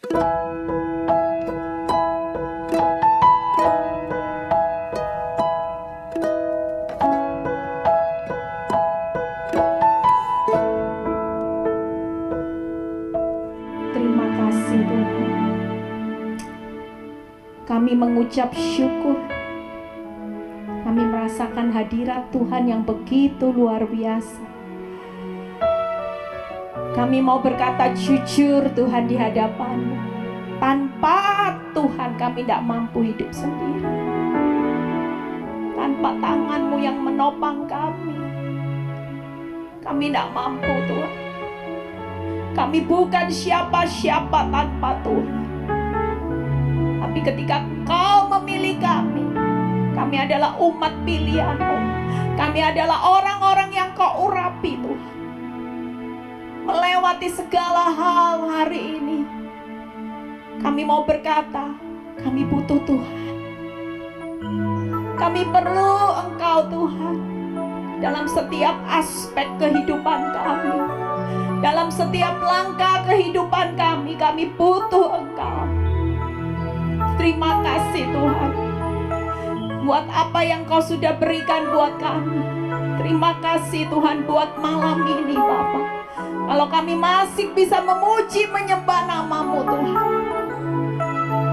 Terima kasih Tuhan. Kami mengucap syukur. Kami merasakan hadirat Tuhan yang begitu luar biasa. Kami mau berkata jujur Tuhan di hadapan-Mu. Tanpa Tuhan kami tidak mampu hidup sendiri. Tanpa tangan-Mu yang menopang kami tidak mampu Tuhan. Kami bukan siapa-siapa tanpa Tuhan. Tapi ketika Engkau memilih kami adalah umat pilihan-Mu. Kami adalah orang-orang yang Kau urapi Tuhan. Melewati segala hal hari ini, kami mau berkata, kami butuh Tuhan. Kami perlu Engkau Tuhan. Dalam setiap aspek kehidupan kami, dalam setiap langkah kehidupan kami butuh Engkau. Terima kasih Tuhan buat apa yang Kau sudah berikan buat kami. Terima kasih Tuhan buat malam ini Bapa. Kalau kami masih bisa memuji menyembah nama-Mu Tuhan,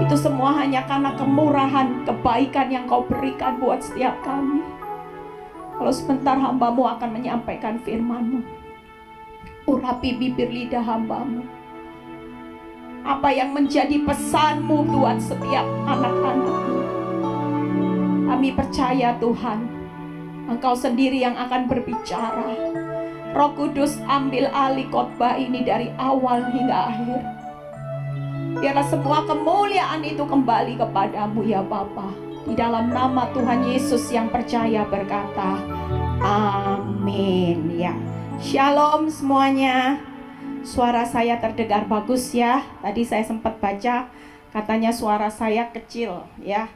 itu semua hanya karena kemurahan, kebaikan yang Kau berikan buat setiap kami. Kalau sebentar hamba-Mu akan menyampaikan firman-Mu, urapi bibir lidah hamba-Mu. Apa yang menjadi pesan-Mu buat setiap anak-anak-Mu. Kami percaya Tuhan, Engkau sendiri yang akan berbicara. Roh Kudus ambil alih khotbah ini dari awal hingga akhir. Biarlah semua kemuliaan itu kembali kepadamu ya Bapa. Di dalam nama Tuhan Yesus yang percaya berkata, amin ya. Shalom semuanya. Suara saya terdengar bagus ya. Tadi saya sempat baca, katanya suara saya kecil ya.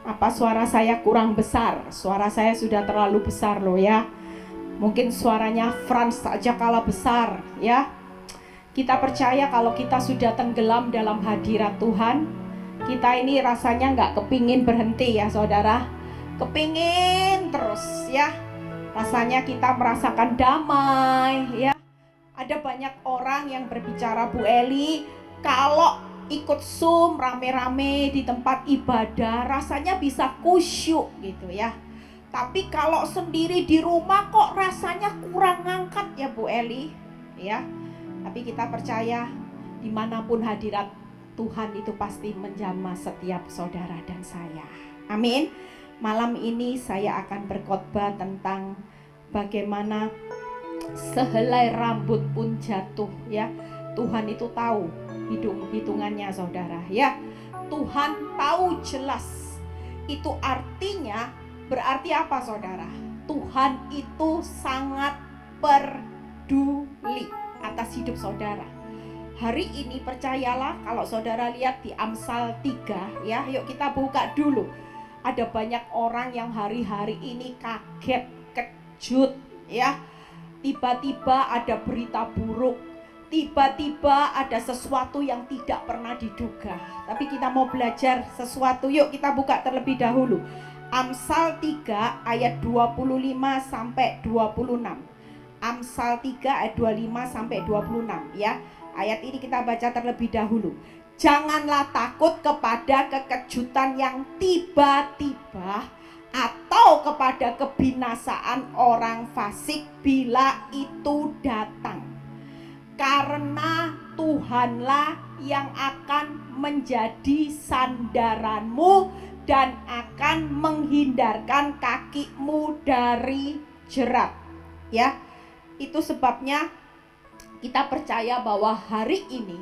Apa suara saya kurang besar? Suara saya sudah terlalu besar loh ya. Mungkin suaranya Frans saja kalah besar ya. Kita percaya kalau kita sudah tenggelam dalam hadirat Tuhan, kita ini rasanya nggak kepingin berhenti ya saudara. Kepingin terus ya. Rasanya kita merasakan damai ya. Ada banyak orang yang berbicara, Bu Eli, kalau ikut Zoom rame-rame di tempat ibadah rasanya bisa kusyuk gitu ya. Tapi kalau sendiri di rumah kok rasanya kurang ngangkat ya Bu Eli ya. Tapi kita percaya dimanapun hadirat Tuhan itu pasti menjamah setiap saudara dan saya. Amin. Malam ini saya akan berkhotbah tentang bagaimana sehelai rambut pun jatuh ya. Tuhan itu tahu hitungannya saudara ya. Tuhan tahu jelas. Itu artinya berarti apa saudara? Tuhan itu sangat peduli atas hidup saudara. Hari ini percayalah, kalau saudara lihat di Amsal 3 ya, yuk kita buka dulu. Ada banyak orang yang hari-hari ini kaget, kejut ya. Tiba-tiba ada berita buruk, tiba-tiba ada sesuatu yang tidak pernah diduga. Tapi kita mau belajar sesuatu, yuk kita buka terlebih dahulu. Amsal 3 ayat 25 sampai 26. Amsal 3 ayat 25 sampai 26 ya. Ayat ini kita baca terlebih dahulu. Janganlah takut kepada kekejutan yang tiba-tiba atau kepada kebinasaan orang fasik bila itu datang. Karena Tuhanlah yang akan menjadi sandaranmu dan akan menghindarkan kakimu dari jerat. Ya, itu sebabnya kita percaya bahwa hari ini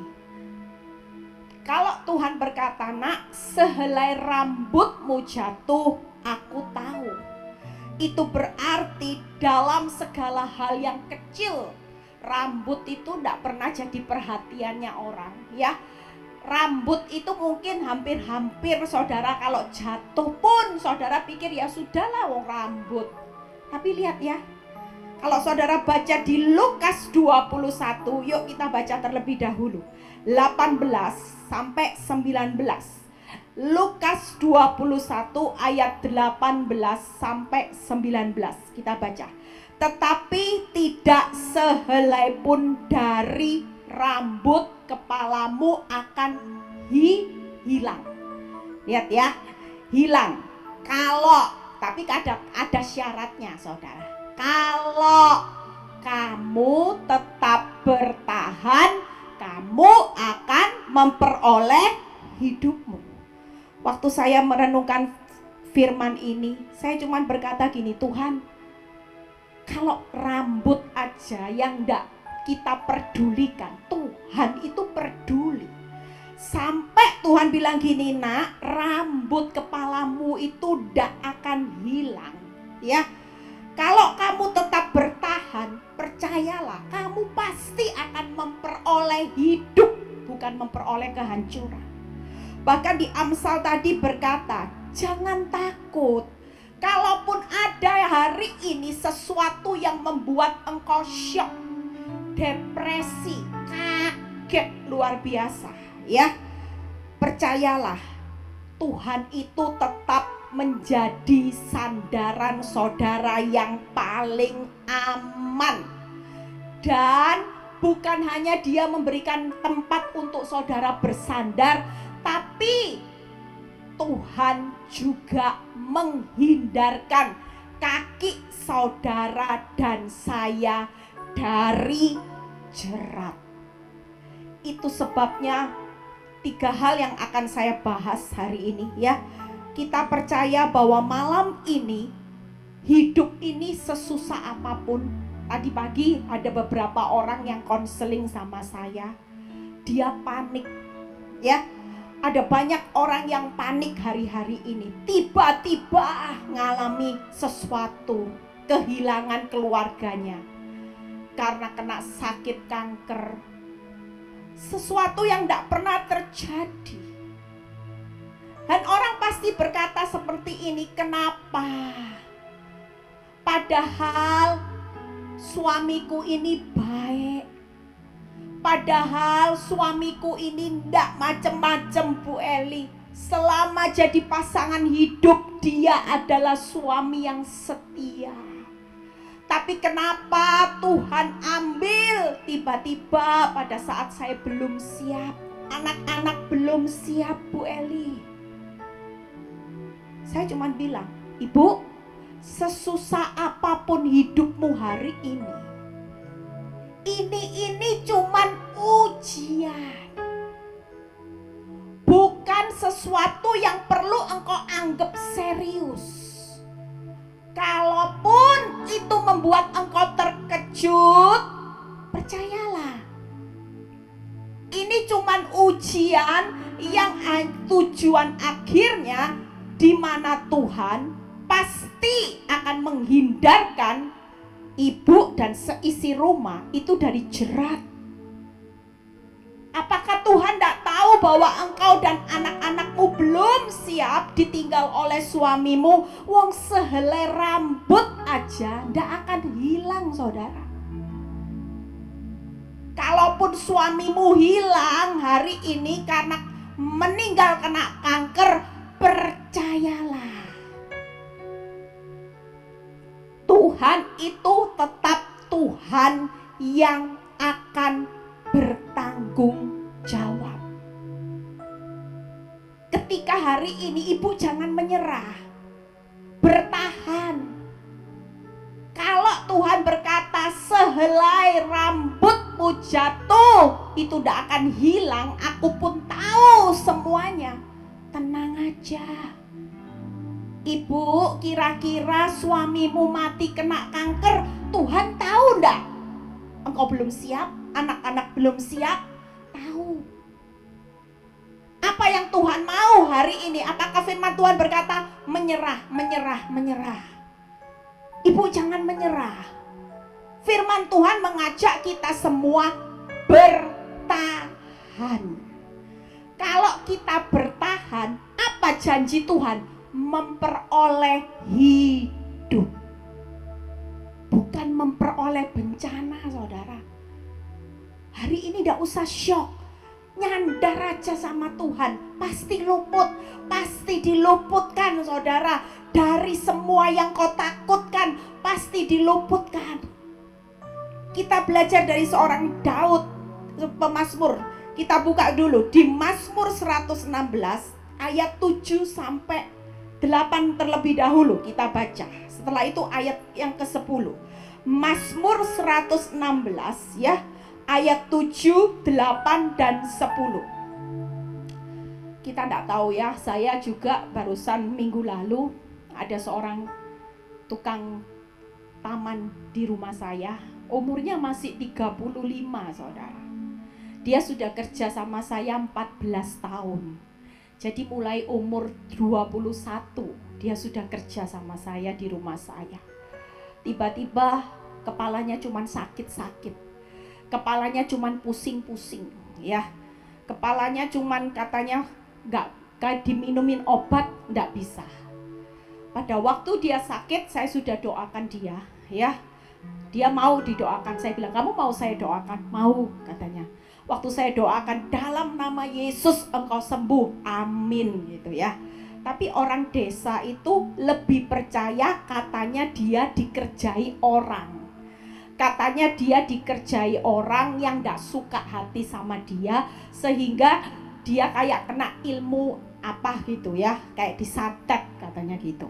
kalau Tuhan berkata, nak, sehelai rambutmu jatuh, aku tahu. Itu berarti dalam segala hal yang kecil, rambut itu tidak pernah jadi perhatiannya orang ya. Rambut itu mungkin hampir-hampir saudara kalau jatuh pun saudara pikir ya sudahlah wong rambut. Tapi lihat ya, kalau saudara baca di Lukas 21, yuk kita baca terlebih dahulu 18 sampai 19. Lukas 21 ayat 18 sampai 19. Kita baca. Tetapi tidak sehelai pun dari rambut kepalamu akan hilang. Lihat ya, hilang. Tapi ada syaratnya, saudara. Kalau kamu tetap bertahan, kamu akan memperoleh hidupmu. Waktu saya merenungkan firman ini, saya cuma berkata gini, Tuhan, kalau rambut aja yang enggak kita pedulikan, Tuhan itu peduli. Sampai Tuhan bilang gini, nak, rambut kepalamu itu enggak akan hilang. Ya, kalau kamu tetap bertahan, percayalah, kamu pasti akan memperoleh hidup, bukan memperoleh kehancuran. Bahkan di Amsal tadi berkata, jangan takut. Kalaupun ada hari ini sesuatu yang membuat engkau syok, depresi, kaget luar biasa, ya, percayalah, Tuhan itu tetap menjadi sandaran saudara yang paling aman. Dan bukan hanya Dia memberikan tempat untuk saudara bersandar, tapi Tuhan juga menghindarkan kaki saudara dan saya dari jerat. Itu sebabnya 3 hal yang akan saya bahas hari ini, ya. Kita percaya bahwa malam ini, hidup ini sesusah apapun. Tadi pagi ada beberapa orang yang konseling sama saya. Dia panik, ya. Ada banyak orang yang panik hari-hari ini. Tiba-tiba ngalami sesuatu, kehilangan keluarganya karena kena sakit kanker. Sesuatu yang tidak pernah terjadi. Dan orang pasti berkata seperti ini, kenapa? Padahal suamiku ini baik. Padahal suamiku ini ndak macem-macem, Bu Eli. Selama jadi pasangan hidup, dia adalah suami yang setia. Tapi kenapa Tuhan ambil tiba-tiba pada saat saya belum siap, anak-anak belum siap, Bu Eli? Saya cuma bilang, Ibu, sesusah apapun hidupmu hari ini cuman ujian, bukan sesuatu yang perlu engkau anggap serius. Kalaupun itu membuat engkau terkejut, percayalah, ini cuman ujian yang tujuan akhirnya di mana Tuhan pasti akan menghindarkan ibu dan seisi rumah itu dari jerat. Apakah Tuhan tidak tahu bahwa engkau dan anak-anakmu belum siap ditinggal oleh suamimu? Wong sehelai rambut aja tidak akan hilang, saudara. Kalaupun suamimu hilang hari ini karena meninggal kena kanker, percayalah, Tuhan itu tetap Tuhan yang akan bertanggung jawab. Ketika hari ini ibu jangan menyerah, bertahan. Kalau Tuhan berkata sehelai rambutmu jatuh, itu tidak akan hilang, aku pun tahu semuanya. Tenang aja. Ibu, kira-kira suamimu mati kena kanker, Tuhan tahu enggak? Engkau belum siap, anak-anak belum siap, tahu. Apa yang Tuhan mau hari ini? Apakah firman Tuhan berkata menyerah, menyerah, menyerah? Ibu jangan menyerah. Firman Tuhan mengajak kita semua bertahan. Kalau kita bertahan, apa janji Tuhan? Memperoleh hidup, bukan memperoleh bencana, saudara. Hari ini tidak usah syok. nyandar aja sama Tuhan, pasti luput, pasti diluputkan saudara. Dari semua yang kau takutkan, pasti diluputkan. Kita belajar dari seorang Daud, pemazmur. Kita buka dulu di Mazmur 116 ayat 7 sampai 8 terlebih dahulu kita baca. Setelah itu ayat yang ke-10. Mazmur 116 ya, ayat 7, 8 dan 10. Kita enggak tahu ya, saya juga barusan minggu lalu ada seorang tukang taman di rumah saya, umurnya masih 35 saudara. Dia sudah kerja sama saya 14 tahun. Jadi mulai umur 21 dia sudah kerja sama saya di rumah saya. Tiba-tiba kepalanya cuman sakit-sakit. Kepalanya cuman pusing-pusing ya. Kepalanya cuman katanya enggak diminumin obat enggak bisa. Pada waktu dia sakit saya sudah doakan dia ya. Dia mau didoakan. Saya bilang, "Kamu mau saya doakan?" "Mau," katanya. Waktu saya doakan, "Dalam nama Yesus engkau sembuh, amin," gitu ya. Tapi orang desa itu lebih percaya katanya dia dikerjai orang. Katanya dia dikerjai orang yang gak suka hati sama dia, sehingga dia kayak kena ilmu apa gitu ya, kayak disantet katanya gitu.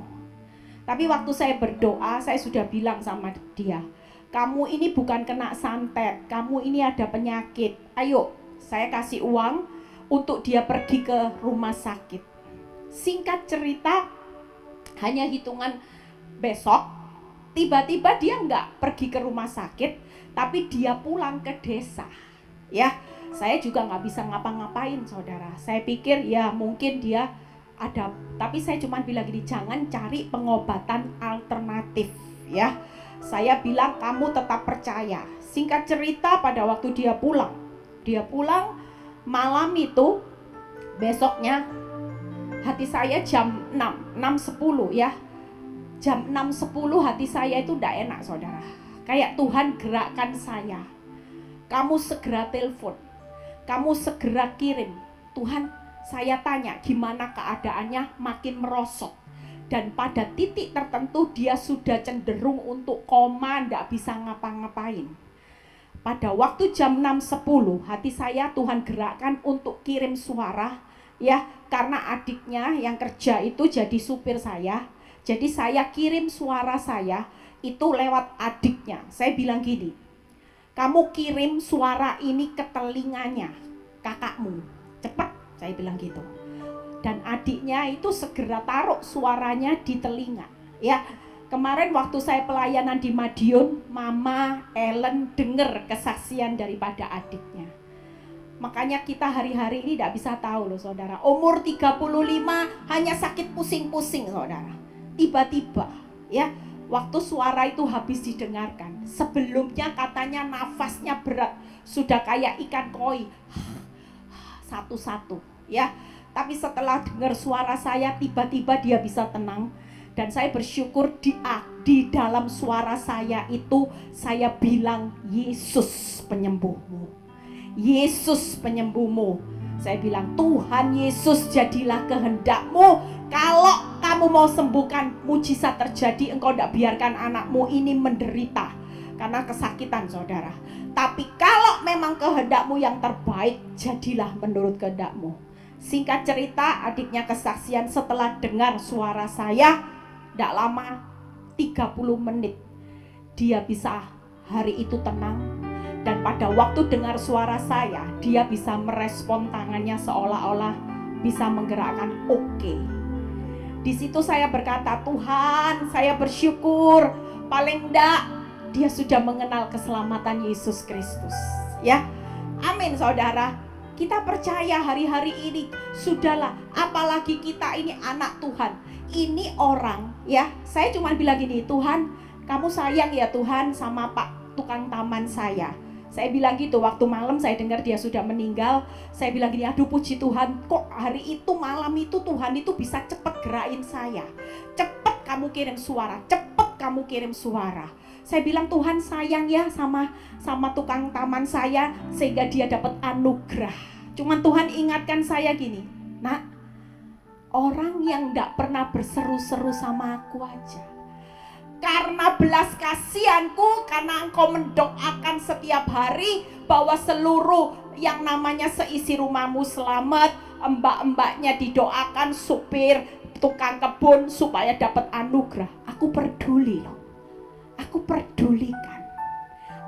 Tapi waktu saya berdoa, saya sudah bilang sama dia, "Kamu ini bukan kena santet, kamu ini ada penyakit. Ayo, saya kasih uang untuk dia pergi ke rumah sakit." Singkat cerita, hanya hitungan besok, tiba-tiba dia nggak pergi ke rumah sakit, tapi dia pulang ke desa. Ya, saya juga nggak bisa ngapa-ngapain, saudara. Saya pikir ya mungkin dia ada, tapi saya cuma bilang gini, jangan cari pengobatan alternatif, ya. Saya bilang kamu tetap percaya. Singkat cerita, pada waktu dia pulang malam itu, besoknya hati saya jam 6.10 ya. Jam 6.10 hati saya itu tidak enak saudara. Kayak Tuhan gerakkan saya. Kamu segera telepon, kamu segera kirim. Tuhan, saya tanya gimana keadaannya, makin merosot. Dan pada titik tertentu dia sudah cenderung untuk koma, tidak bisa ngapa-ngapain. Pada waktu jam 6.10 hati saya Tuhan gerakkan untuk kirim suara ya, karena adiknya yang kerja itu jadi supir saya. Jadi saya kirim suara saya itu lewat adiknya. Saya bilang gini, "Kamu kirim suara ini ke telinganya kakakmu, cepat," saya bilang gitu. Dan adiknya itu segera taruh suaranya di telinga ya. Kemarin waktu saya pelayanan di Madiun, Mama Ellen dengar kesaksian daripada adiknya. Makanya kita hari-hari ini tidak bisa tahu loh saudara. Umur 35 hanya sakit pusing-pusing saudara. Tiba-tiba ya, waktu suara itu habis didengarkan, sebelumnya katanya nafasnya berat, sudah kayak ikan koi, satu-satu ya. Tapi setelah dengar suara saya, tiba-tiba dia bisa tenang. Dan saya bersyukur di dalam suara saya itu saya bilang, "Yesus penyembuhmu, Yesus penyembuhmu." Saya bilang, "Tuhan Yesus, jadilah kehendak-Mu. Kalau kamu mau sembuhkan, mujizat terjadi. Engkau tidak biarkan anakmu ini menderita karena kesakitan saudara. Tapi kalau memang kehendak-Mu yang terbaik, jadilah menurut kehendak-Mu." Singkat cerita, adiknya kesaksian setelah dengar suara saya, tidak lama, 30 menit dia bisa hari itu tenang. Dan pada waktu dengar suara saya, dia bisa merespon tangannya seolah-olah bisa menggerakkan oke. Di situ saya berkata, "Tuhan, saya bersyukur paling enggak dia sudah mengenal keselamatan Yesus Kristus." Ya, amin saudara. Kita percaya hari-hari ini sudahlah, apalagi kita ini anak Tuhan. Ini orang ya, saya cuma bilang gini, "Tuhan, kamu sayang ya Tuhan sama Pak tukang taman saya." Saya bilang gitu, waktu malam saya dengar dia sudah meninggal. Saya bilang gini, "Aduh puji Tuhan, kok hari itu malam itu Tuhan itu bisa cepat gerakin saya. Cepat kamu kirim suara, cepat kamu kirim suara." Saya bilang, "Tuhan sayang ya sama tukang taman saya sehingga dia dapat anugerah." Cuman Tuhan ingatkan saya gini, nak, orang yang gak pernah berseru-seru sama aku aja, karena belas kasihanku, karena engkau mendoakan setiap hari bahwa seluruh yang namanya seisi rumahmu selamat, mbak-mbaknya didoakan, supir, tukang kebun supaya dapat anugerah. Aku peduli loh, aku pedulikan.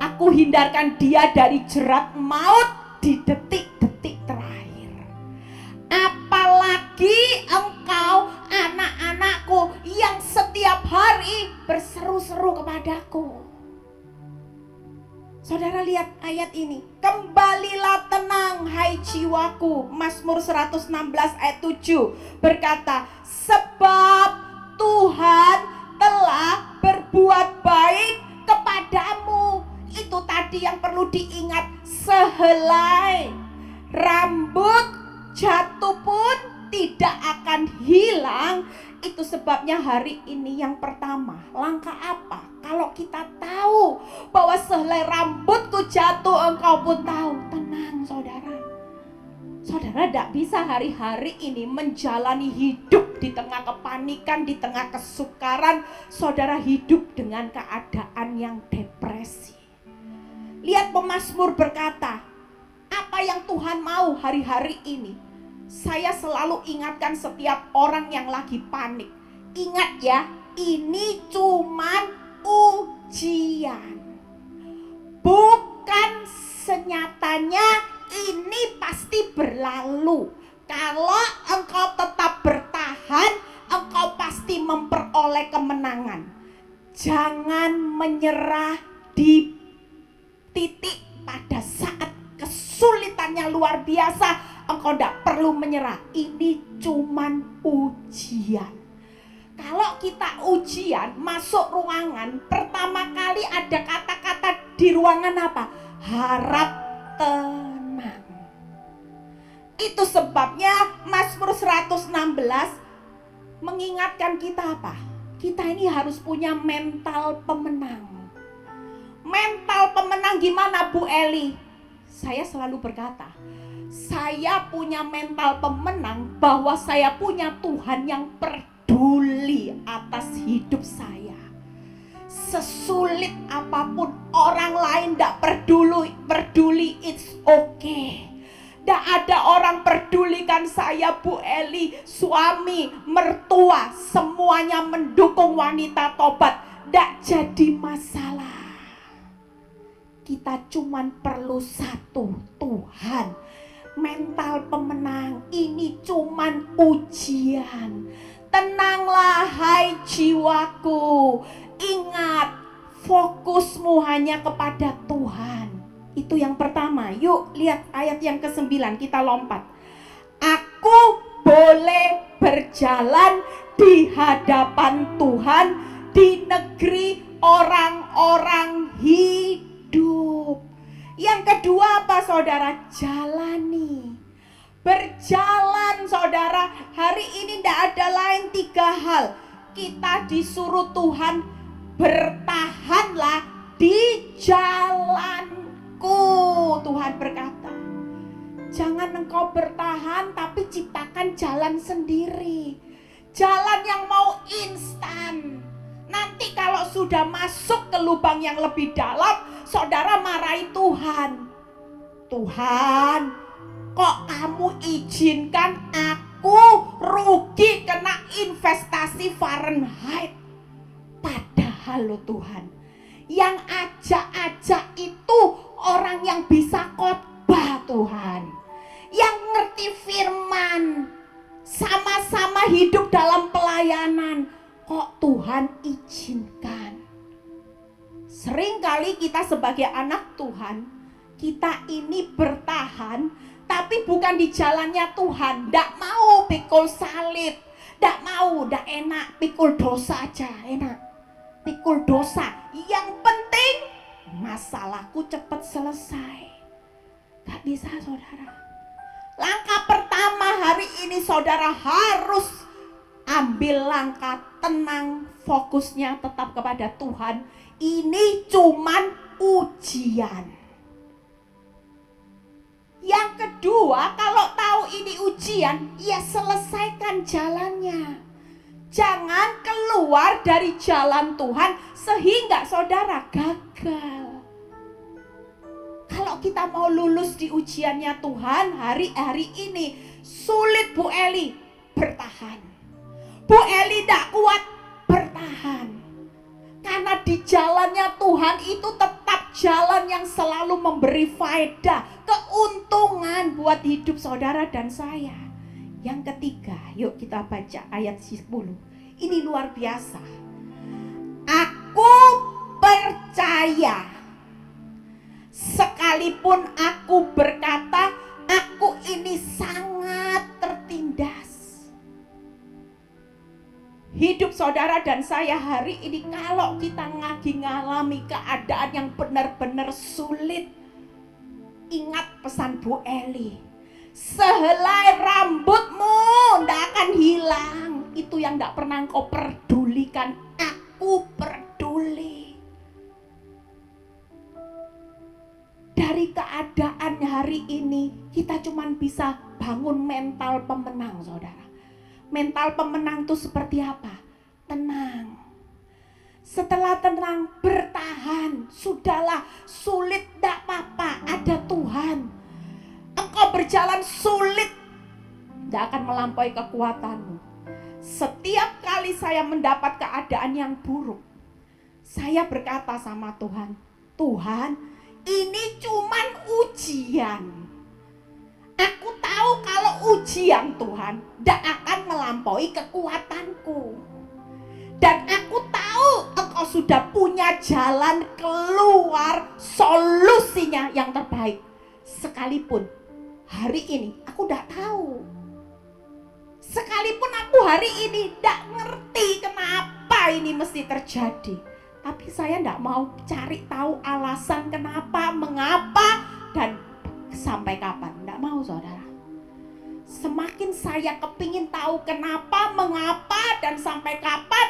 Aku hindarkan dia dari jerat maut di detik-detik terakhir. Apalagi engkau, anak-anakku yang setiap hari berseru-seru kepadaku. Saudara lihat ayat ini. Kembalilah tenang hai jiwaku. Mazmur 116 ayat 7 berkata, sebab Tuhan telah berbuat baik kepadamu. Itu tadi yang perlu diingat. Sehelai rambut jatuh pun tidak akan hilang. Itu sebabnya hari ini yang pertama, langkah apa? Kalau kita tahu bahwa sehelai rambutku jatuh, engkau pun tahu. Tenang saudara. Saudara tidak bisa hari-hari ini menjalani hidup di tengah kepanikan, di tengah kesukaran. Saudara hidup dengan keadaan yang depresi. Lihat pemazmur berkata, apa yang Tuhan mau hari-hari ini? Saya selalu ingatkan setiap orang yang lagi panik. Ingat ya, ini cuman ujian. Bukan senyatanya ini pasti berlalu. Kalau engkau tetap bertahan, engkau pasti memperoleh kemenangan. Jangan menyerah di titik pada saat kesulitannya luar biasa. Engkau tidak perlu menyerah. Ini cuman ujian. Kalau kita ujian masuk ruangan, pertama kali ada kata-kata di ruangan apa? Harap tenang. Itu sebabnya Mazmur 116 mengingatkan kita apa? Kita ini harus punya mental pemenang. Mental pemenang gimana Bu Eli? Saya selalu berkata, saya punya mental pemenang bahwa saya punya Tuhan yang peduli atas hidup saya. Sesulit apapun orang lain tidak peduli, it's okay. Tidak ada orang pedulikan saya Bu Eli, suami, mertua, semuanya mendukung wanita tobat. Tidak jadi masalah. Kita cuman perlu satu, Tuhan. Mental pemenang ini cuman ujian. Tenanglah hai jiwaku. Ingat, fokusmu hanya kepada Tuhan. Itu yang pertama. Yuk lihat ayat yang ke-9, kita lompat. Aku boleh berjalan di hadapan Tuhan di negeri orang-orang hidup. Yang kedua apa saudara? Jalani. Berjalan saudara. Hari ini tidak ada lain 3 hal. Kita disuruh Tuhan, bertahanlah di jalanku. Tuhan berkata, jangan engkau bertahan tapi ciptakan jalan sendiri. Jalan yang mau instan. Nanti kalau sudah masuk ke lubang yang lebih dalam, saudara marahi Tuhan. Tuhan, kok kamu izinkan aku rugi kena investasi Fahrenheit? Padahal loh Tuhan, yang ajak-ajak itu orang yang bisa khotbah Tuhan, yang ngerti firman, sama-sama hidup dalam pelayanan. Kok Tuhan izinkan? Seringkali kita sebagai anak Tuhan, kita ini bertahan, tapi bukan di jalannya Tuhan. Tidak mau pikul salib, tidak mau, tidak enak, pikul dosa aja enak. Pikul dosa, yang penting masalahku cepat selesai. Gak bisa saudara. Langkah pertama hari ini saudara harus ambil langkah tenang, fokusnya tetap kepada Tuhan. Ini cuman ujian. Yang Yang kedua, kalau tahu ini ujian, ya selesaikan jalannya. Jangan keluar dari jalan Tuhan sehingga saudara gagal. Kalau kita mau lulus di ujiannya Tuhan hari-hari ini, sulit Bu Eli, bertahan. Bu Eli tidak kuat, bertahan. Karena di jalannya Tuhan itu tetap jalan yang selalu memberi faedah, keuntungan buat hidup saudara dan saya. Yang ketiga, yuk kita baca ayat 10. Ini luar biasa. Aku percaya, sekalipun aku berkata, aku ini sangat tertindas. Hidup saudara dan saya hari ini, kalau kita lagi ngalami keadaan yang benar-benar sulit, ingat pesan Bu Eli, sehelai rambutmu tidak akan hilang. Itu yang tidak pernah engkau pedulikan, aku peduli. Dari keadaan hari ini, kita cuma bisa bangun mental pemenang, saudara. Mental pemenang itu seperti apa? Tenang. Setelah tenang, bertahan. Sudahlah, sulit tidak apa-apa, ada Tuhan. Engkau berjalan sulit, tidak akan melampaui kekuatanmu. Setiap kali saya mendapat keadaan yang buruk, saya berkata sama Tuhan, Tuhan, ini cuman ujian. Aku tahu kalau ujian Tuhan tidak akan melampaui kekuatanku. Dan aku tahu engkau sudah punya jalan keluar, solusinya yang terbaik. Sekalipun hari ini aku tidak tahu. Sekalipun aku hari ini tidak ngerti kenapa ini mesti terjadi. Tapi saya tidak mau cari tahu alasan kenapa, mengapa, dan sampai kapan. Tidak mau, saudara. Semakin saya kepingin tahu kenapa, mengapa, dan sampai kapan,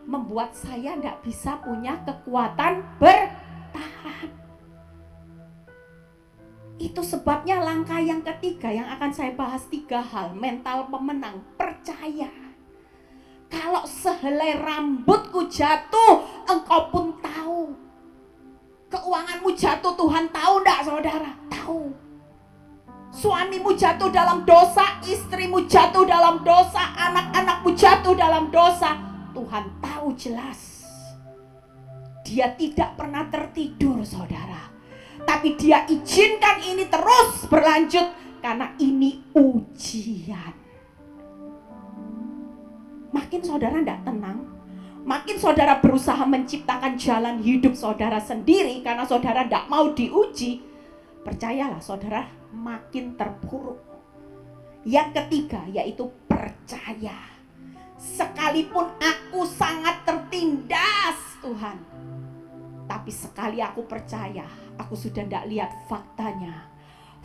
membuat saya tidak bisa punya kekuatan bertahan. Itu sebabnya langkah yang ketiga yang akan saya bahas, 3 hal. Mental pemenang, percaya. Kalau sehelai rambutku jatuh, engkau pun tahu. Keuanganmu jatuh, Tuhan tahu enggak, saudara? Tahu. Suamimu jatuh dalam dosa, istrimu jatuh dalam dosa, anak-anakmu jatuh dalam dosa, Tuhan tahu jelas. Dia tidak pernah tertidur, saudara. Tapi dia izinkan ini terus berlanjut karena ini ujian. Makin saudara tidak tenang, makin saudara berusaha menciptakan jalan hidup saudara sendiri karena saudara tidak mau diuji, percayalah saudara makin terpuruk. Yang ketiga yaitu percaya. Sekalipun aku sangat tertindas Tuhan, tapi sekali aku percaya, aku sudah tidak lihat faktanya.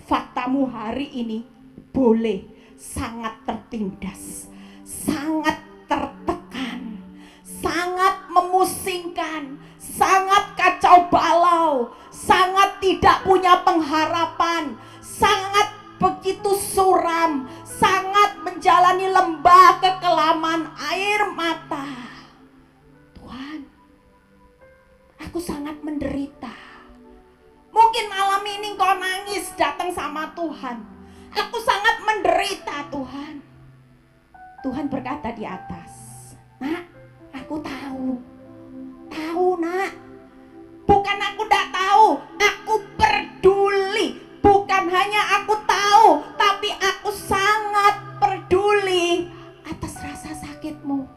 Faktamu hari ini boleh sangat tertindas, sangat tertekan, sangat memusingkan, sangat kacau balau, sangat tidak punya pengharapan, sangat begitu suram, sangat menjalani lembah kekelaman air mata. Tuhan, aku sangat menderita. Mungkin malam ini kau nangis datang sama Tuhan. Aku sangat menderita, Tuhan. Tuhan berkata di atas, nak, aku tahu. Tahu, nak. Bukan aku tidak tahu, aku peduli. Bukan hanya aku tahu, tapi aku sangat peduli atas rasa sakitmu.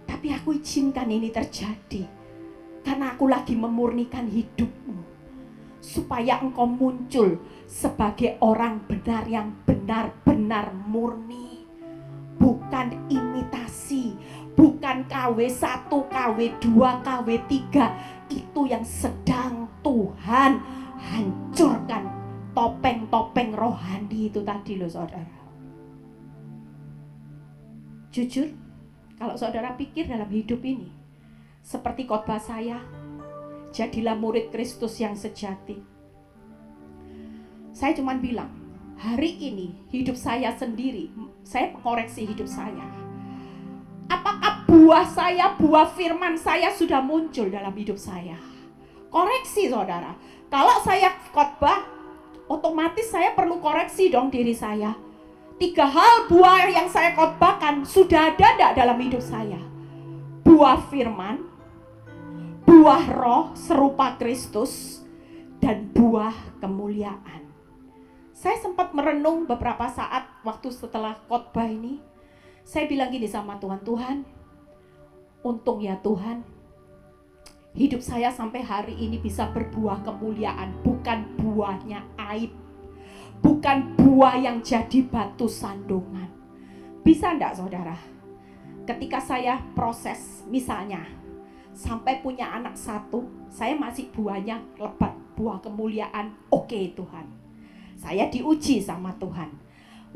Tapi aku izinkan ini terjadi karena aku lagi memurnikan hidupmu, supaya engkau muncul sebagai orang benar yang benar-benar murni, bukan imitasi, bukan KW1, KW2, KW3. Itu yang sedang Tuhan hancurkan, topeng-topeng rohani itu tadi loh, saudara. Jujur, kalau saudara pikir dalam hidup ini seperti khotbah saya, jadilah murid Kristus yang sejati. Saya cuma bilang, hari ini hidup saya sendiri, saya koreksi hidup saya. Apakah buah saya, buah firman saya sudah muncul dalam hidup saya? Koreksi saudara. Kalau saya khotbah, otomatis saya perlu koreksi dong diri saya. 3 hal buah yang saya khotbahkan sudah ada enggak dalam hidup saya? Buah firman, buah roh serupa Kristus, dan buah kemuliaan. Saya sempat merenung beberapa saat waktu setelah khotbah ini. Saya bilang gini sama Tuhan, Tuhan, untung ya Tuhan, hidup saya sampai hari ini bisa berbuah kemuliaan, bukan buahnya aib. Bukan buah yang jadi batu sandungan. Bisa enggak saudara? Ketika saya proses, misalnya sampai punya anak 1, saya masih buahnya lebat, buah kemuliaan. Oke Tuhan, saya diuji sama Tuhan.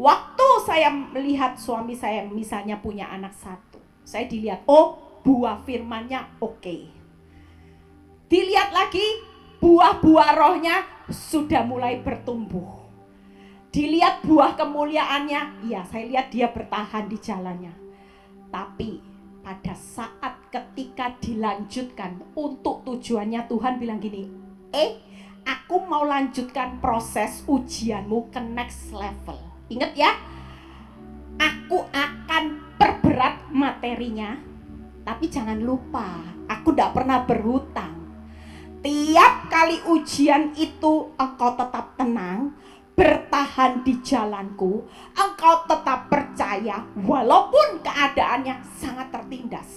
Waktu saya melihat suami saya misalnya punya anak 1, saya dilihat, oh buah firmannya oke. Dilihat lagi, buah-buah rohnya sudah mulai bertumbuh. Dilihat buah kemuliaannya, ya saya lihat dia bertahan di jalannya. Tapi pada saat ketika dilanjutkan untuk tujuannya, Tuhan bilang gini, aku mau lanjutkan proses ujianmu ke next level. Ingat ya, aku akan perberat materinya, tapi jangan lupa, aku tidak pernah berhutang. Tiap kali ujian itu engkau tetap tenang, bertahan di jalanku, engkau tetap percaya walaupun keadaannya sangat tertindas,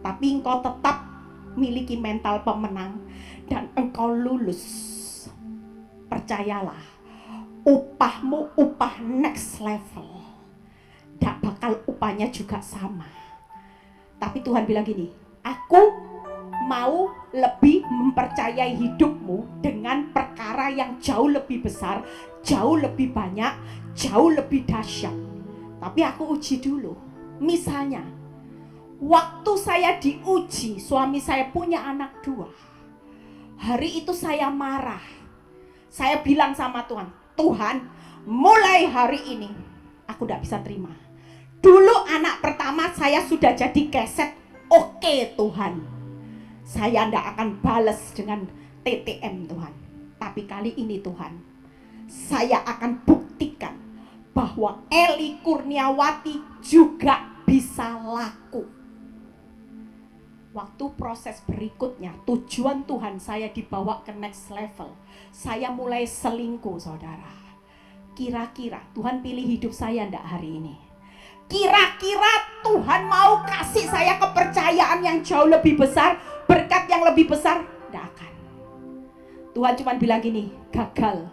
tapi engkau tetap miliki mental pemenang dan engkau lulus. Percayalah, upahmu upah next level, gak bakal upahnya juga sama. Tapi Tuhan bilang gini, aku mau lebih mempercayai hidupmu dengan perkara yang jauh lebih besar, jauh lebih banyak, jauh lebih dahsyat. Tapi aku uji dulu. Misalnya, waktu saya diuji, suami saya punya anak 2. Hari itu saya marah. Saya bilang sama Tuhan, Tuhan, mulai hari ini aku tidak bisa terima. Dulu anak pertama saya sudah jadi keset. Oke Tuhan, saya tidak akan balas dengan TTM Tuhan. Tapi kali ini Tuhan, saya akan buktikan bahwa Eli Kurniawati juga bisa laku. Waktu proses berikutnya, tujuan Tuhan saya dibawa ke next level. Saya mulai selingkuh saudara. Kira-kira Tuhan pilih hidup saya enggak hari ini? Kira-kira Tuhan mau kasih saya kepercayaan yang jauh lebih besar, berkat yang lebih besar? Tidak akan. Tuhan cuma bilang gini, gagal.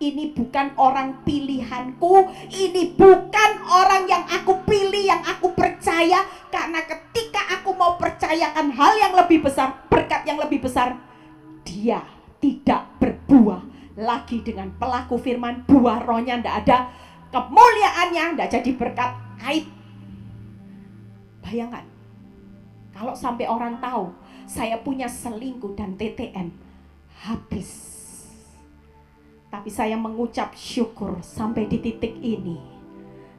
Ini bukan orang pilihanku, ini bukan orang yang aku pilih, yang aku percaya. Karena ketika aku mau percayakan hal yang lebih besar, berkat yang lebih besar, dia tidak berbuah lagi dengan pelaku firman. Buah rohnya tidak ada, kemuliaannya tidak jadi berkat, aib. Bayangkan, kalau sampai orang tahu saya punya selingkuh dan TTM, habis. Tapi saya mengucap syukur sampai di titik ini,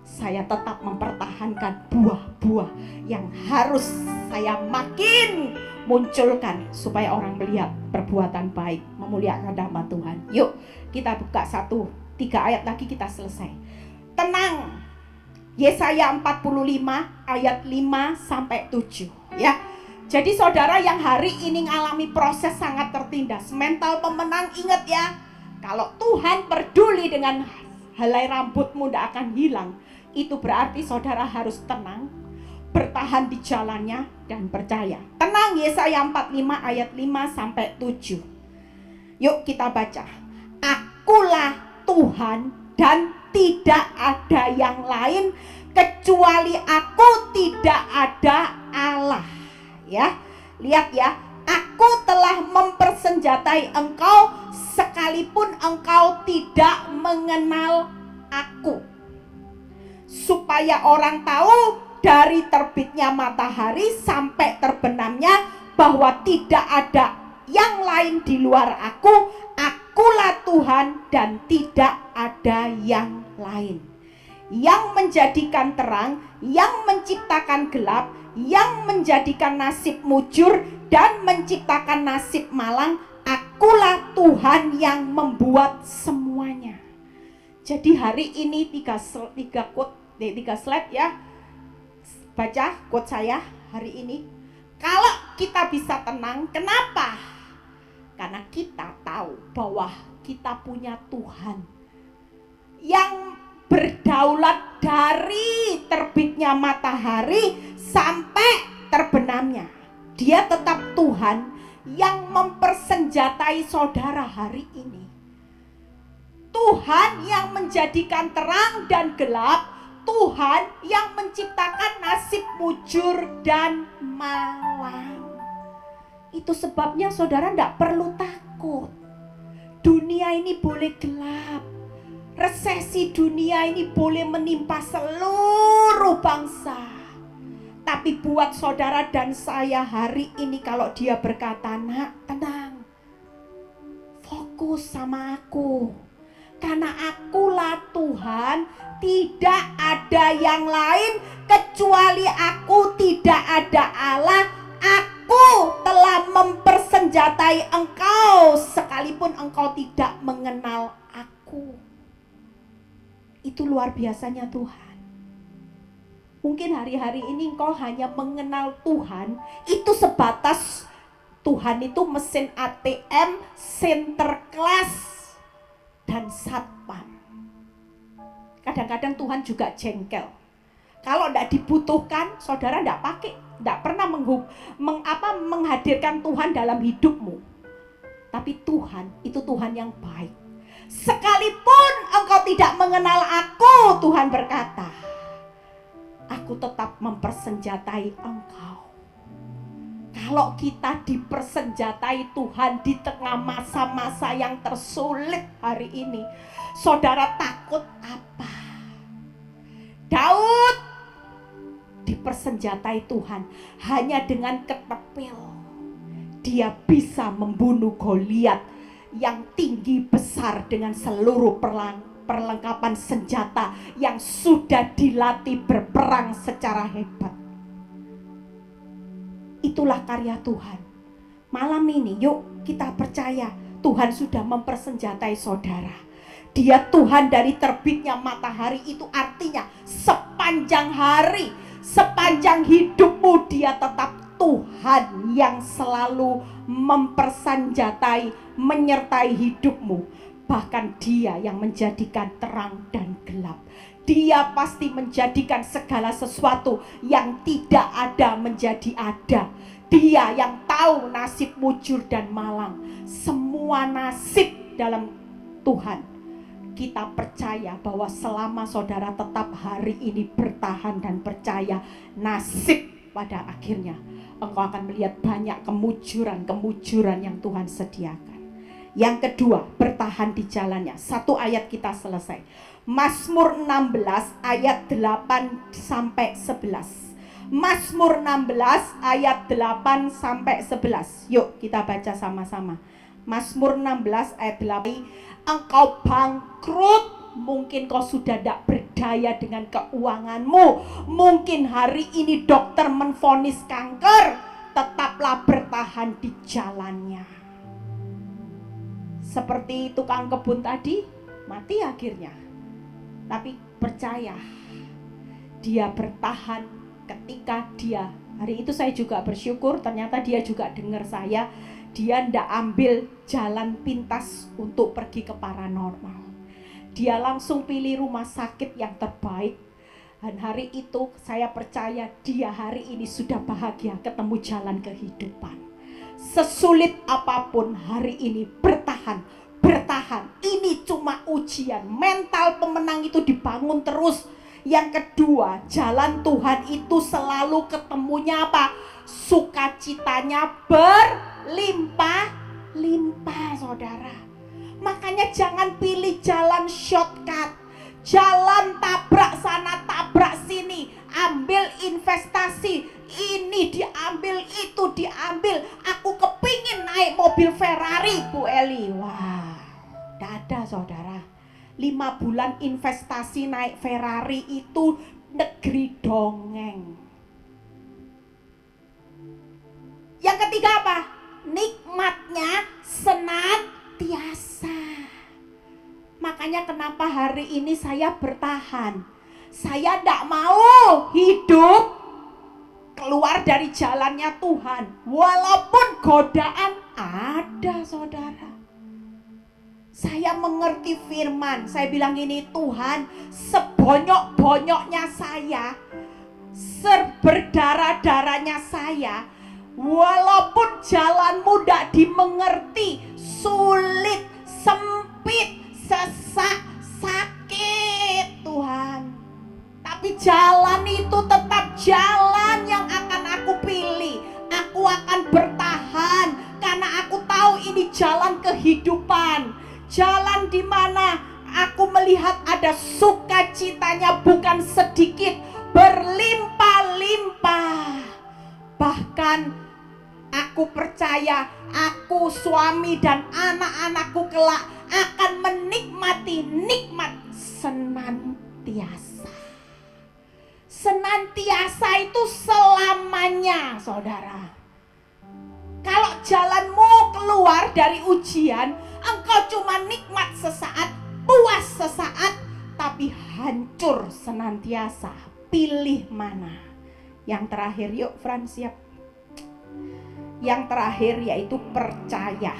saya tetap mempertahankan buah-buah yang harus saya makin munculkan supaya orang melihat perbuatan baik, memuliakan nama Tuhan. Yuk kita buka 3 ayat lagi, kita selesai. Tenang, Yesaya 45 ayat 5-7 ya. Jadi saudara yang hari ini mengalami proses sangat tertindas, mental pemenang, ingat ya, kalau Tuhan peduli dengan helai rambutmu tidak akan hilang. Itu berarti saudara harus tenang, bertahan di jalannya dan percaya. Tenang, Yesaya 45 ayat 5-7. Yuk kita baca. Akulah Tuhan dan tidak ada yang lain, kecuali aku tidak ada Allah. Ya, lihat ya, aku telah mempersenjatai engkau sekalipun engkau tidak mengenal aku, supaya orang tahu dari terbitnya matahari sampai terbenamnya bahwa tidak ada yang lain di luar aku Akulah Tuhan dan tidak ada yang lain, yang menjadikan terang, yang menciptakan gelap, yang menjadikan nasib mujur dan menciptakan nasib malang. Akulah Tuhan yang membuat semuanya. Jadi hari ini tiga slide ya. Baca quote saya hari ini. Kalau kita bisa tenang, kenapa? Karena kita tahu bahwa kita punya Tuhan yang berdaulat dari terbitnya matahari sampai terbenamnya. Dia tetap Tuhan yang mempersenjatai saudara hari ini. Tuhan yang menjadikan terang dan gelap, Tuhan yang menciptakan nasib mujur dan malang. Itu sebabnya saudara tidak perlu takut. Dunia ini boleh gelap, resesi dunia ini boleh menimpa seluruh bangsa, tapi buat saudara dan saya hari ini, kalau dia berkata, nak tenang, fokus sama aku, karena akulah Tuhan, tidak ada yang lain kecuali aku, tidak ada Allah. Aku telah mempersenjatai engkau sekalipun engkau tidak mengenal aku. Itu luar biasanya Tuhan. Mungkin hari-hari ini engkau hanya mengenal Tuhan itu sebatas Tuhan itu mesin ATM, Sinterklas, dan satpam. Kadang-kadang Tuhan juga jengkel. Kalau tidak dibutuhkan, saudara tidak pakai, tidak pernah menghadirkan Tuhan dalam hidupmu. Tapi Tuhan itu Tuhan yang baik. Sekalipun engkau tidak mengenal aku, Tuhan berkata, aku tetap mempersenjatai engkau. Kalau kita dipersenjatai Tuhan di tengah masa-masa yang tersulit hari ini, saudara takut apa? Daud dipersenjatai Tuhan hanya dengan ketepil. Dia bisa membunuh Goliat yang tinggi besar dengan seluruh perlengkapan senjata yang sudah dilatih berperang secara hebat. Itulah karya Tuhan. Malam ini yuk kita percaya Tuhan sudah mempersenjatai saudara. Dia Tuhan dari terbitnya matahari, itu artinya sepanjang hari, sepanjang hidupmu dia tetap Tuhan yang selalu mempersenjatai, menyertai hidupmu. Bahkan dia yang menjadikan terang dan gelap. Dia pasti menjadikan segala sesuatu yang tidak ada menjadi ada. Dia yang tahu nasib mujur dan malang. Semua nasib dalam Tuhan. Kita percaya bahwa selama saudara tetap hari ini bertahan dan percaya, nasib pada akhirnya engkau akan melihat banyak kemujuran yang Tuhan sediakan. Yang kedua, bertahan di jalannya. Satu ayat kita selesai. Mazmur 16 ayat 8 sampai 11. Mazmur 16 ayat 8 sampai 11. Yuk kita baca sama-sama. Mazmur 16 ayat 8. Engkau bangkrut, mungkin kau sudah tidak berdaya dengan keuanganmu. Mungkin hari ini dokter menvonis kanker, tetaplah bertahan di jalannya. Seperti tukang kebun tadi, mati akhirnya. Tapi percaya, dia bertahan ketika dia, hari itu saya juga bersyukur, ternyata dia juga dengar saya. Dia tidak ambil jalan pintas untuk pergi ke paranormal. Dia langsung pilih rumah sakit yang terbaik. Dan hari itu saya percaya dia hari ini sudah bahagia ketemu jalan kehidupan. Sesulit apapun hari ini bertahan. Bertahan. Ini cuma ujian. Mental pemenang itu dibangun terus. Yang kedua, jalan Tuhan itu selalu ketemunya apa? Sukacitanya berlimpah-limpah, saudara. Makanya jangan pilih jalan shortcut, jalan tabrak sana tabrak sini, ambil investasi, ini diambil, itu diambil. Aku kepingin naik mobil Ferrari, Bu Eli. Wah, ada saudara. 5 bulan investasi naik Ferrari itu negeri dongeng. Yang ketiga apa? Nikmatnya senantiasa. Makanya kenapa hari ini saya bertahan. Saya tidak mau hidup keluar dari jalannya Tuhan. Walaupun godaan ada saudara. Saya mengerti firman. Saya bilang ini, Tuhan, sebonyok-bonyoknya saya, berdarah-darahnya saya, walaupun jalanmu tidak dimengerti, sulit, sempit, sesak, sakit Tuhan, tapi jalan itu tetap jalan yang akan aku pilih. Aku akan bertahan karena aku tahu ini jalan kehidupan. Jalan di mana aku melihat ada sukacitanya bukan sedikit, berlimpah-limpah. Bahkan aku percaya aku, suami dan anak-anakku kelak akan menikmati nikmat senantiasa. Senantiasa itu selamanya saudara. Kalau jalanmu keluar dari ujian, engkau cuma nikmat sesaat, puas sesaat, tapi hancur senantiasa. Pilih mana? Yang terakhir, yuk Fran, siap. Yang terakhir yaitu percaya,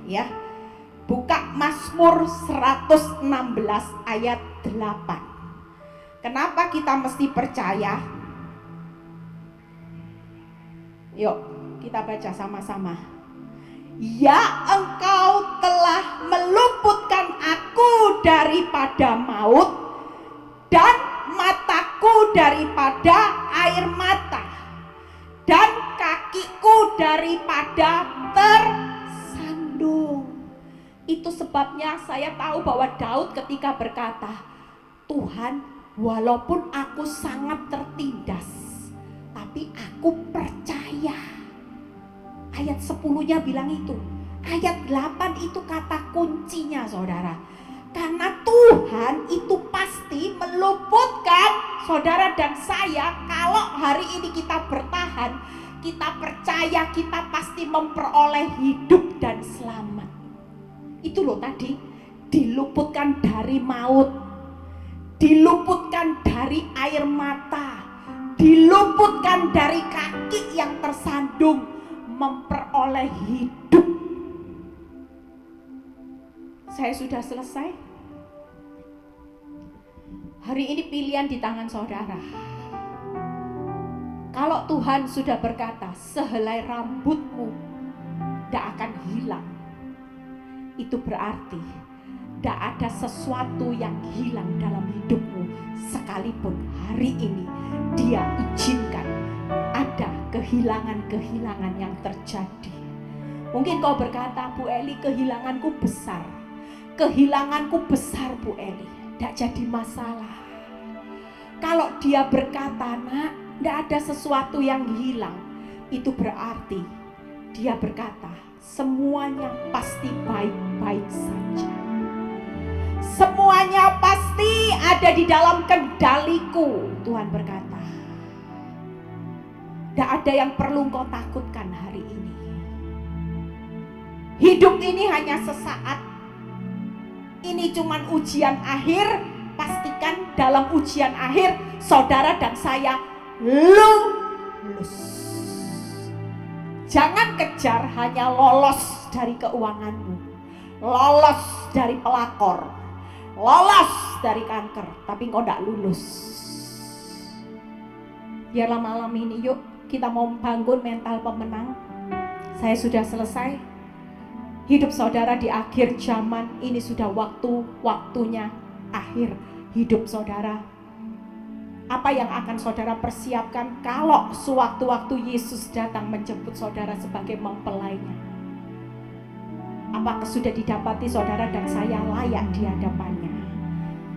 ya. Buka Mazmur 116 ayat 8. Kenapa kita mesti percaya? Yuk kita baca sama-sama. Ya, engkau telah meluputkan aku daripada maut dan mataku daripada air mata dan kakiku daripada tersandung. Itu sebabnya saya tahu bahwa Daud ketika berkata, Tuhan, walaupun aku sangat tertindas, tapi aku percaya. Ayat 10-nya bilang itu. Ayat 8 itu kata kuncinya saudara. Karena Tuhan itu pasti meluputkan saudara dan saya. Kalau hari ini kita bertahan, kita percaya kita pasti memperoleh hidup dan selamat. Itu loh tadi, diluputkan dari maut, diluputkan dari air mata, diluputkan dari kaki yang tersandung, memperoleh hidup. Saya sudah selesai. Hari ini pilihan di tangan saudara. Kalau Tuhan sudah berkata, sehelai rambutmu tidak akan hilang, itu berarti tidak ada sesuatu yang hilang dalam hidupmu. Sekalipun hari ini Dia izinkan ada kehilangan-kehilangan yang terjadi. Mungkin kau berkata, Bu Eli, kehilanganku besar. Kehilanganku besar Bu Eli. Tidak jadi masalah. Kalau Dia berkata, nak, tidak ada sesuatu yang hilang, itu berarti Dia berkata, semuanya pasti baik-baik saja. Semuanya pasti ada di dalam kendaliku, Tuhan berkata. Tidak ada yang perlu kau takutkan hari ini. Hidup ini hanya sesaat. Ini cuma ujian akhir. Pastikan dalam ujian akhir saudara dan saya lulus. Jangan kejar hanya lolos dari keuanganmu, lolos dari pelakor, lolos dari kanker, tapi kau tidak lulus. Biarlah malam ini yuk kita mau bangun mental pemenang. Saya sudah selesai. Hidup saudara di akhir zaman ini sudah waktunya akhir hidup saudara. Apa yang akan saudara persiapkan kalau sewaktu-waktu Yesus datang menjemput saudara sebagai mempelainya? Apakah sudah didapati saudara dan saya layak di hadapannya?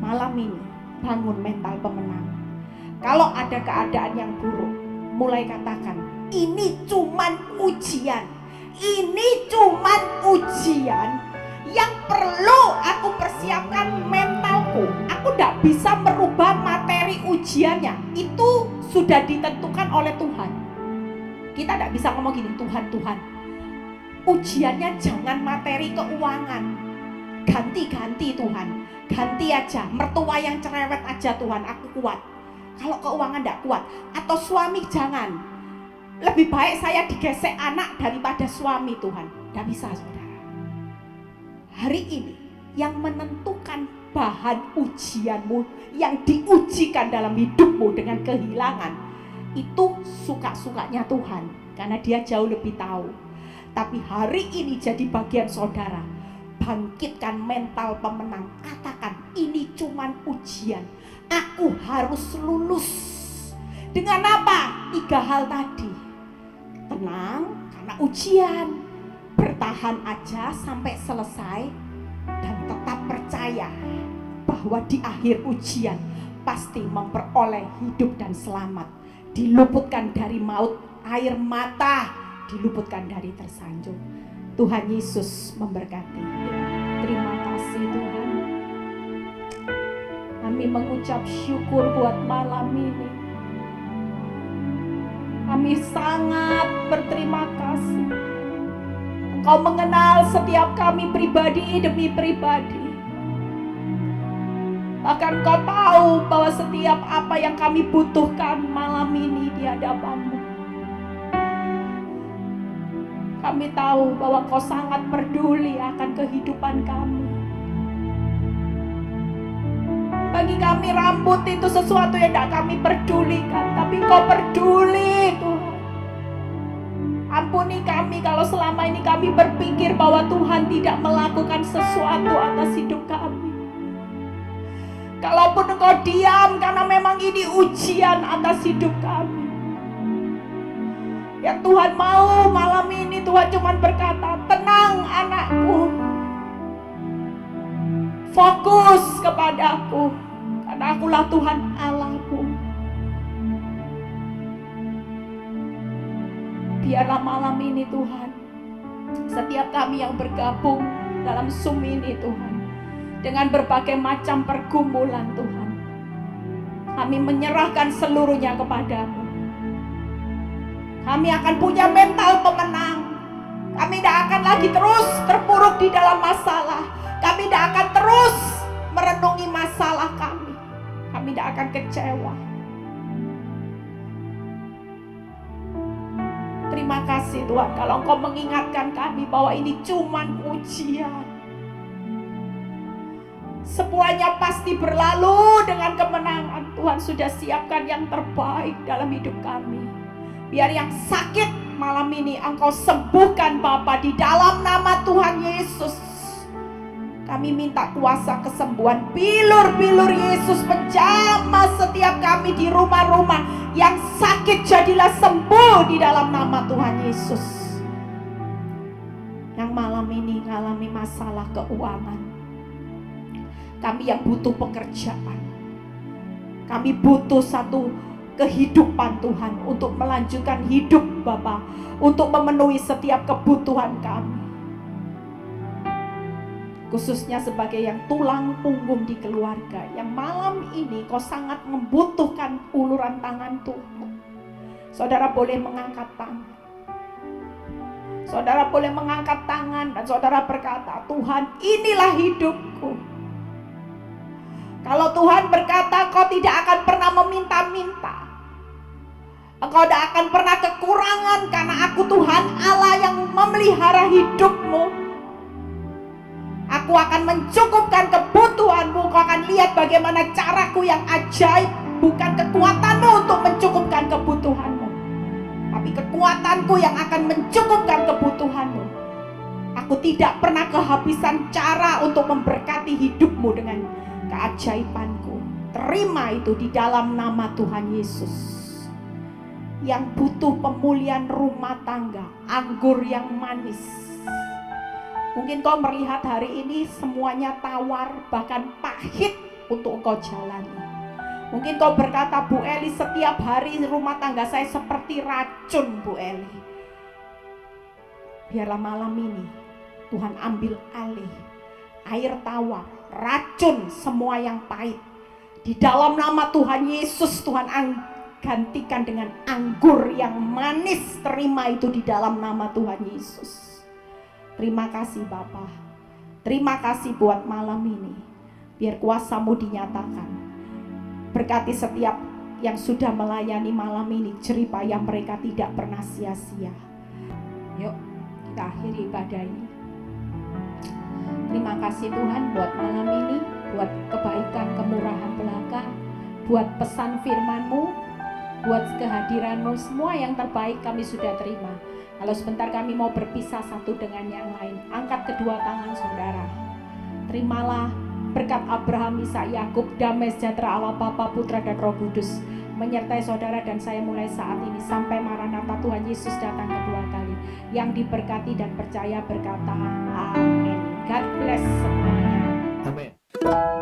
Malam ini bangun mental pemenang. Kalau ada keadaan yang buruk, mulai katakan, ini cuman ujian. Ini cuman ujian Yang perlu aku persiapkan mentalku. Aku tidak bisa merubah materi ujiannya. Itu sudah ditentukan oleh Tuhan. Kita tidak bisa ngomong gini, Tuhan, ujiannya jangan materi keuangan. Ganti Tuhan. Ganti aja, mertua yang cerewet aja Tuhan, aku kuat. Kalau keuangan tidak kuat. Atau suami jangan. Lebih baik saya digesek anak daripada suami Tuhan. Tidak bisa saudara. Hari ini yang menentukan bahan ujianmu, yang diujikan dalam hidupmu dengan kehilangan, itu suka-sukanya Tuhan, karena Dia jauh lebih tahu. Tapi hari ini jadi bagian saudara, bangkitkan mental pemenang. Katakan, ini cuman ujian, aku harus lulus. Dengan apa? 3 hal tadi. Tenang karena ujian, bertahan aja sampai selesai, dan tetap percaya bahwa di akhir ujian pasti memperoleh hidup dan selamat. Diluputkan dari maut, air mata diluputkan dari tersanjung. Tuhan Yesus memberkati. Terima kasih Tuhan. Kami mengucap syukur buat malam ini. Kami sangat berterima kasih. Engkau mengenal setiap kami pribadi demi pribadi. Bahkan Kau tahu bahwa setiap apa yang kami butuhkan malam ini di hadapan-Mu. Kami tahu bahwa Kau sangat peduli akan kehidupan kami. Bagi kami rambut itu sesuatu yang tidak kami pedulikan, tapi Kau peduli Tuhan. Ampuni kami kalau selama ini kami berpikir bahwa Tuhan tidak melakukan sesuatu atas hidup kami. Kalaupun Engkau diam karena memang ini ujian atas hidup kami. Yang Tuhan mau malam ini, Tuhan cuma berkata, tenang anakku, fokus kepadaku, karena akulah Tuhan Allahmu. Biarlah malam ini Tuhan, setiap kami yang bergabung dalam Zoom ini Tuhan, dengan berbagai macam pergumulan Tuhan, kami menyerahkan seluruhnya kepadamu. Kami akan punya mental pemenang. Kami tidak akan lagi terus terpuruk di dalam masalah. Kami tidak akan terus merenungi masalah kami. Kami tidak akan kecewa. Terima kasih Tuhan kalau Engkau mengingatkan kami bahwa ini cuman ujian. Semuanya pasti berlalu dengan kemenangan. Tuhan sudah siapkan yang terbaik dalam hidup kami. Biar yang sakit malam ini Engkau sembuhkan Bapa, di dalam nama Tuhan Yesus. Kami minta kuasa kesembuhan. Bilur-bilur Yesus menjamah setiap kami di rumah-rumah. Yang sakit jadilah sembuh di dalam nama Tuhan Yesus. Yang malam ini mengalami masalah keuangan, kami yang butuh pekerjaan, kami butuh satu kehidupan Tuhan untuk melanjutkan hidup Bapa, untuk memenuhi setiap kebutuhan kami. Khususnya sebagai yang tulang punggung di keluarga, yang malam ini Kau sangat membutuhkan uluran tangan Tuhan. Saudara boleh mengangkat tangan. Saudara boleh mengangkat tangan dan saudara berkata, Tuhan, inilah hidupku. Kalau Tuhan berkata Kau tidak akan pernah meminta-minta, Engkau tidak akan pernah kekurangan, karena aku Tuhan Allah yang memelihara hidupmu. Aku akan mencukupkan kebutuhanmu. Kau akan lihat bagaimana caraku yang ajaib. Bukan kekuatanmu untuk mencukupkan kebutuhanmu, tapi kekuatanku yang akan mencukupkan kebutuhanmu. Aku tidak pernah kehabisan cara untuk memberkati hidupmu dengan keajaibanku. Terima itu di dalam nama Tuhan Yesus. Yang butuh pemulihan rumah tangga, anggur yang manis. Mungkin kau melihat hari ini semuanya tawar, bahkan pahit untuk engkau jalani. Mungkin kau berkata, Bu Eli, setiap hari rumah tangga saya seperti racun, Bu Eli. Biarlah malam ini Tuhan ambil alih air tawar, racun, semua yang pahit. Di dalam nama Tuhan Yesus, Tuhan gantikan dengan anggur yang manis. Terima itu di dalam nama Tuhan Yesus. Terima kasih Bapa. Terima kasih buat malam ini. Biar kuasa-Mu dinyatakan. Berkati setiap yang sudah melayani malam ini, jerih payah mereka tidak pernah sia-sia. Yuk kita akhiri ibadah ini. Terima kasih Tuhan buat malam ini, buat kebaikan, kemurahan belaka, buat pesan firman-Mu, buat kehadiran-Mu. Semua yang terbaik kami sudah terima. Kalau sebentar kami mau berpisah satu dengan yang lain, angkat kedua tangan saudara. Terimalah berkat Abraham, Ishak, Yakub, damai sejahtera Allah Bapa, Putra dan Roh Kudus menyertai saudara dan saya mulai saat ini sampai Maranatha Tuhan Yesus datang kedua kali. Yang diberkati dan percaya berkata amin. God bless semuanya. Amin.